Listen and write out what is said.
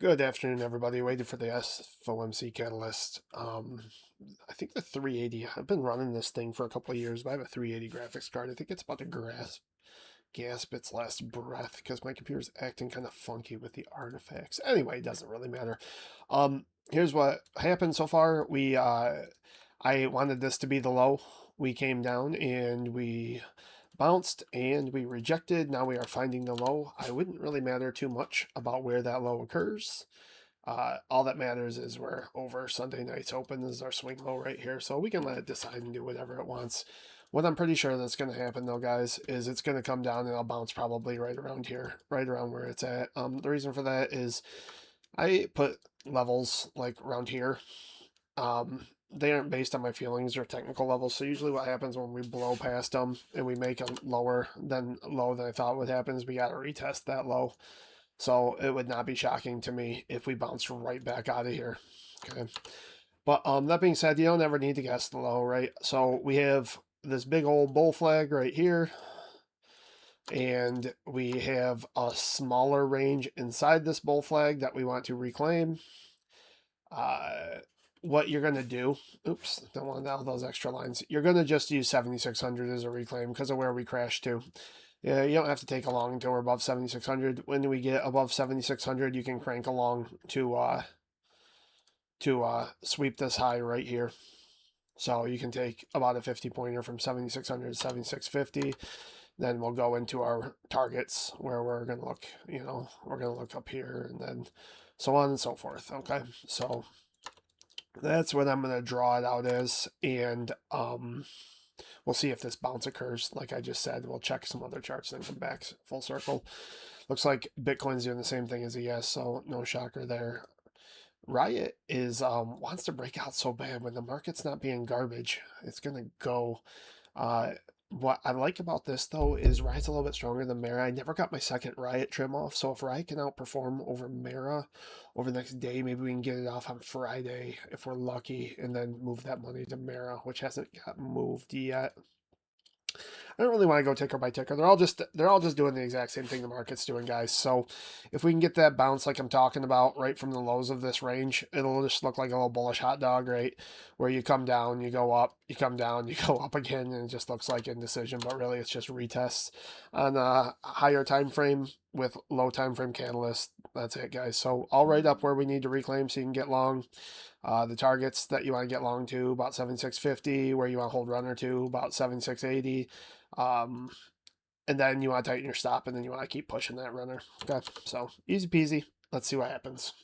Good afternoon, everybody. Waiting for the FOMC catalyst. I think the 380. I've been running this thing for a couple of years, but I have a 380 graphics card. I think it's about to gasp its last breath because my computer's acting kind of funky with the artifacts. Anyway, it doesn't really matter. Here's what happened so far. I wanted this to be the low. We came down and we bounced and we rejected. Now we are finding the low. I wouldn't really matter too much about where that low occurs. All that matters is we're over Sunday night's open. This is our swing low right here, so we can let it decide and do whatever it wants. What I'm pretty sure that's going to happen, though, guys, is it's going to come down and I'll bounce probably right around here, right around where it's at. The reason for that is I put levels like around here. They aren't based on my feelings or technical levels. So usually what happens when we blow past them and we make a lower than low than I thought would happen is we got to retest that low. So it would not be shocking to me if we bounce right back out of here. Okay. But that being said, you don't ever need to guess the low, right? So we have this big old bull flag right here. And we have a smaller range inside this bull flag that we want to reclaim. What you're going to do, oops, don't want all those extra lines. You're going to just use 7,600 as a reclaim because of where we crashed to. Yeah, you don't have to take along until we're above 7,600. When we get above 7,600, you can crank along to sweep this high right here. So you can take about a 50 pointer from 7,600 to 7,650. Then we'll go into our targets where we're going to look, we're going to look up here and then so on and so forth. Okay. So that's what I'm going to draw it out as. And we'll see if this bounce occurs. Like I just said, we'll check some other charts and come back full circle. Looks like Bitcoin's doing the same thing as ES, so no shocker there. Riot is wants to break out so bad when the market's not being garbage. It's going to go. What I like about this, though, is Riot's a little bit stronger than Mara. I never got my second Riot trim off, so if Riot can outperform over Mara over the next day, maybe we can get it off on Friday if we're lucky, and then move that money to Mara, which hasn't got moved yet. I don't really want to go ticker by ticker. They're all just doing the exact same thing the market's doing, guys. So if we can get that bounce like I'm talking about right from the lows of this range, it'll just look like a little bullish hot dog, right? Where you come down, you go up, you come down, you go up again, and it just looks like indecision, but really it's just retests on a higher time frame with low time frame catalyst. That's it, guys. So I'll write up where we need to reclaim so you can get long. The targets that you want to get long to about 7,650, where you want to hold runner to about 7,680. And then you want to tighten your stop, and then you want to keep pushing that runner. Okay, so easy peasy. Let's see what happens.